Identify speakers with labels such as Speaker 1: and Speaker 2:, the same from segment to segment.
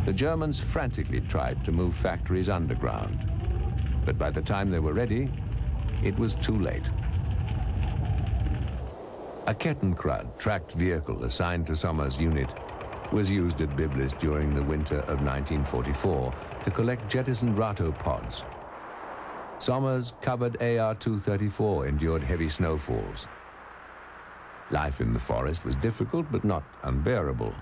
Speaker 1: The Germans frantically tried to move factories underground. But by the time they were ready, it was too late. A Kettenkrad tracked vehicle assigned to Sommer's unit was used at Biblis during the winter of 1944 to collect jettisoned Rato pods. Sommer's covered Ar-234 endured heavy snowfalls. Life in the forest was difficult but not unbearable.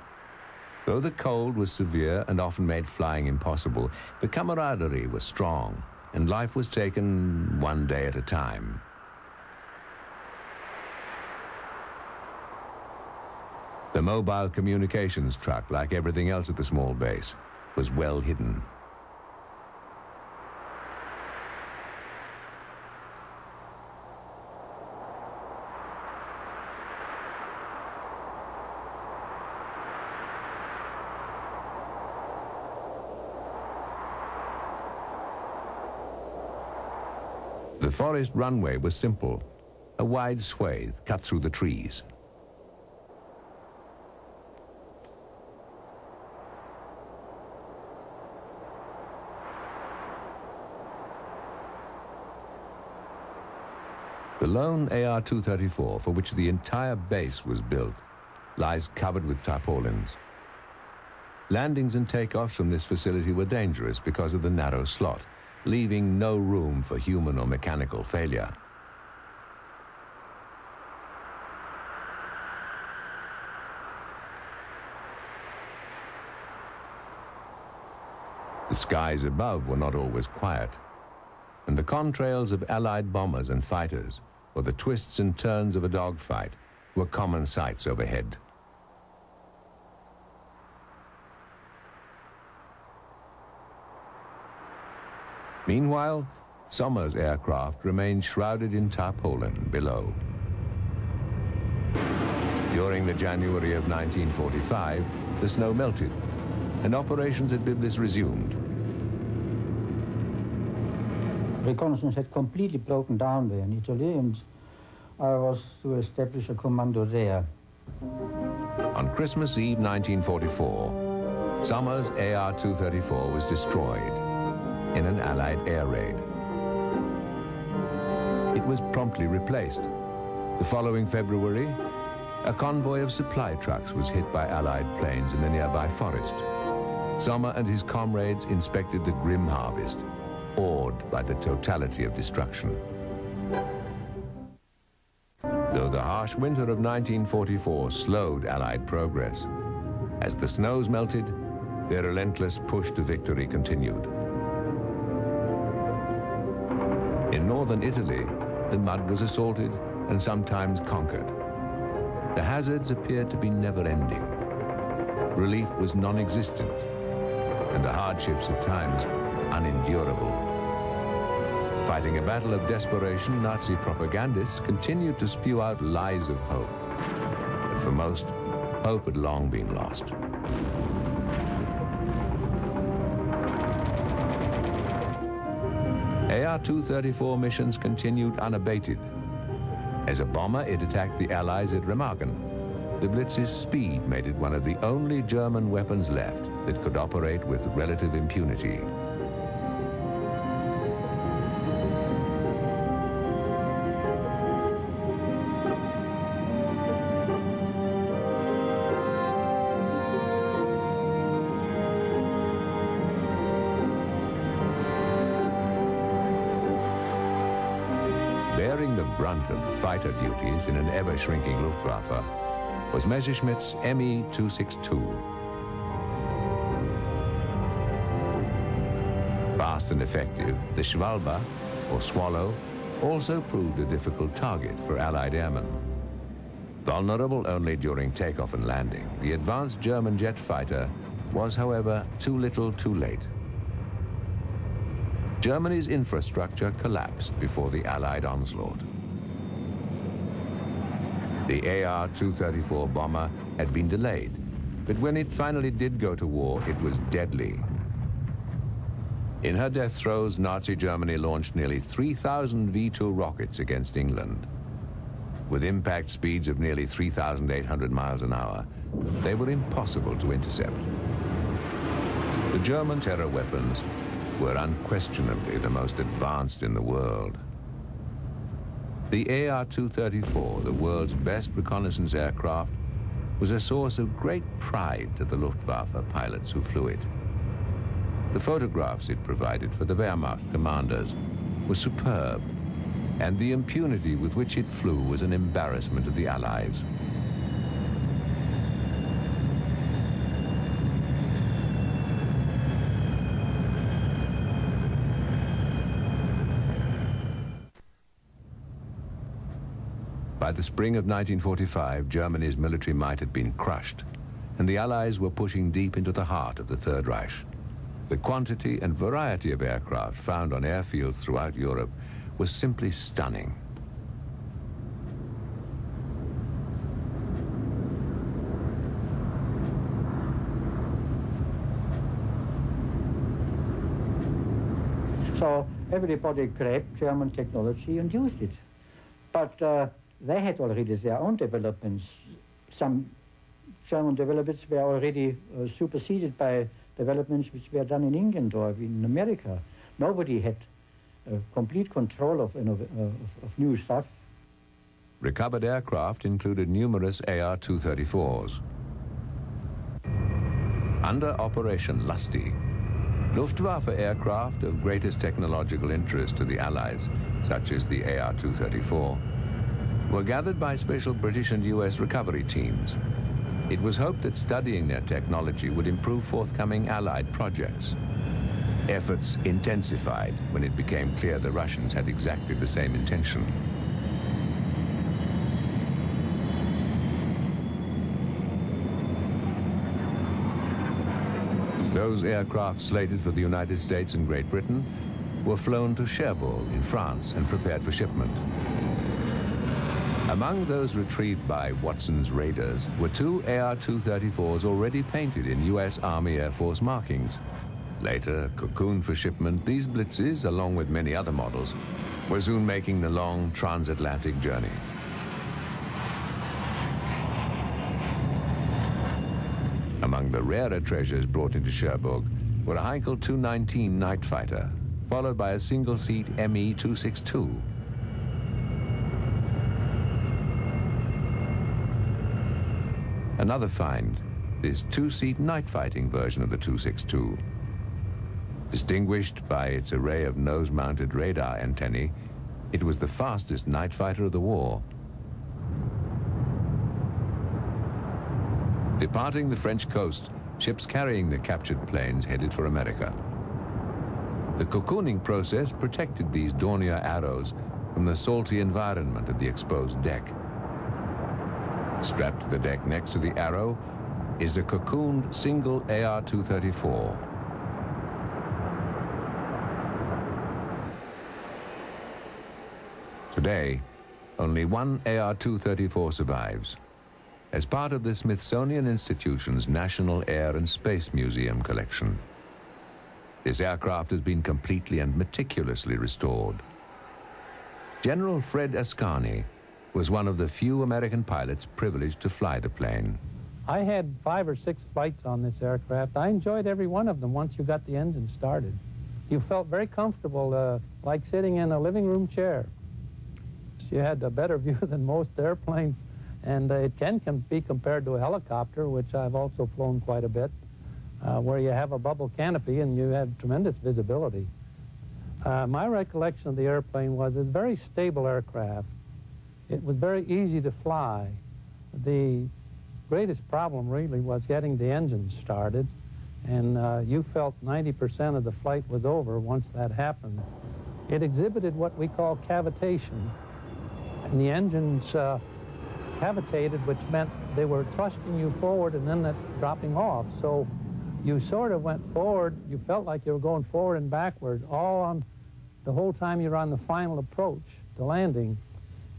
Speaker 1: Though the cold was severe and often made flying impossible, the camaraderie was strong and life was taken one day at a time. The mobile communications truck, like everything else at the small base, was well hidden. The forest runway was simple, a wide swathe cut through the trees. The lone Ar-234, for which the entire base was built, lies covered with tarpaulins. Landings and takeoffs from this facility were dangerous because of the narrow slot, leaving no room for human or mechanical failure. The skies above were not always quiet, and the contrails of Allied bombers and fighters, or the twists and turns of a dogfight, were common sights overhead. Meanwhile, Sommer's aircraft remained shrouded in tarpaulin below. During the January of 1945, the snow melted, and operations at Biblis resumed.
Speaker 2: Reconnaissance had completely broken down there in Italy, and I was to establish a commando there.
Speaker 1: On Christmas Eve 1944, Sommer's Ar-234 was destroyed in an Allied air raid. It was promptly replaced. The following February, a convoy of supply trucks was hit by Allied planes in the nearby forest. Sommer and his comrades inspected the grim harvest, awed by the totality of destruction. Though the harsh winter of 1944 slowed Allied progress, as the snows melted, their relentless push to victory continued. In northern Italy, the mud was assaulted and sometimes conquered. The hazards appeared to be never-ending. Relief was non-existent, and the hardships at times unendurable. Fighting a battle of desperation, Nazi propagandists continued to spew out lies of hope. But for most, hope had long been lost. Ar-234 missions continued unabated. As a bomber, it attacked the Allies at Remagen. The Blitz's speed made it one of the only German weapons left that could operate with relative impunity. Bearing the brunt of fighter duties in an ever-shrinking Luftwaffe was Messerschmitt's Me-262. Fast and effective, the Schwalbe, or Swallow, also proved a difficult target for Allied airmen. Vulnerable only during takeoff and landing, the advanced German jet fighter was, however, too little too late. Germany's infrastructure collapsed before the Allied onslaught. The Ar-234 bomber had been delayed, but when it finally did go to war, it was deadly. In her death throes, Nazi Germany launched nearly 3,000 V-2 rockets against England. With impact speeds of nearly 3,800 miles an hour, they were impossible to intercept. German terror weapons were unquestionably the most advanced in the world. The Ar-234, the world's best reconnaissance aircraft, was a source of great pride to the Luftwaffe pilots who flew it. The photographs it provided for the Wehrmacht commanders were superb, and the impunity with which it flew was an embarrassment to the Allies. By the spring of 1945, Germany's military might had been crushed, and the Allies were pushing deep into the heart of the Third Reich. The quantity and variety of aircraft found on airfields throughout Europe was simply stunning.
Speaker 2: So everybody grabbed German technology and used it. But they had already their own developments. Some German developments were already superseded by developments which were done in England or in America. Nobody had complete control of new stuff.
Speaker 1: Recovered aircraft included numerous Ar-234s. Under Operation Lusty, Luftwaffe aircraft of greatest technological interest to the Allies, such as the Ar-234, were gathered by special British and US recovery teams. It was hoped that studying their technology would improve forthcoming Allied projects. Efforts intensified when it became clear the Russians had exactly the same intention. Those aircraft slated for the United States and Great Britain were flown to Cherbourg in France and prepared for shipment. Among those retrieved by Watson's raiders were two Ar-234s already painted in US Army Air Force markings. Later, cocooned for shipment, these Blitzes, along with many other models, were soon making the long transatlantic journey. Among the rarer treasures brought into Cherbourg were a Heinkel 219 night fighter, followed by a single-seat Me-262. Another find, this two-seat night-fighting version of the 262. Distinguished by its array of nose-mounted radar antennae, it was the fastest night fighter of the war. Departing the French coast, ships carrying the captured planes headed for America. The cocooning process protected these Dornier arrows from the salty environment of the exposed deck. Strapped to the deck next to the Arrow is a cocooned single Ar-234. Today, only one Ar-234 survives, as part of the Smithsonian Institution's National Air and Space Museum collection. This aircraft has been completely and meticulously restored. General Fred Ascani was one of the few American pilots privileged to fly the plane.
Speaker 3: I had 5 or 6 flights on this aircraft. I enjoyed every one of them once you got the engine started. You felt very comfortable, like sitting in a living room chair. You had a better view than most airplanes, and it can be compared to a helicopter, which I've also flown quite a bit, where you have a bubble canopy and you have tremendous visibility. My recollection of the airplane was it's a very stable aircraft. It was very easy to fly. The greatest problem really was getting the engine started, and you felt 90% of the flight was over once that happened. It exhibited what we call cavitation, and the engines cavitated, which meant they were thrusting you forward and then dropping off. So you sort of went forward, you felt like you were going forward and backward, all on the whole time you're on the final approach to landing.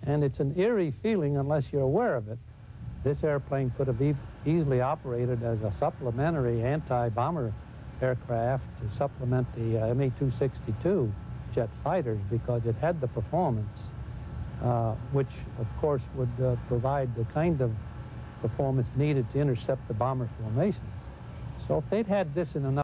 Speaker 3: And it's an eerie feeling unless you're aware of it. This airplane could have easily operated as a supplementary anti-bomber aircraft to supplement the Me-262 jet fighters, because it had the performance, which of course would provide the kind of performance needed to intercept the bomber formations. So if they'd had this in enough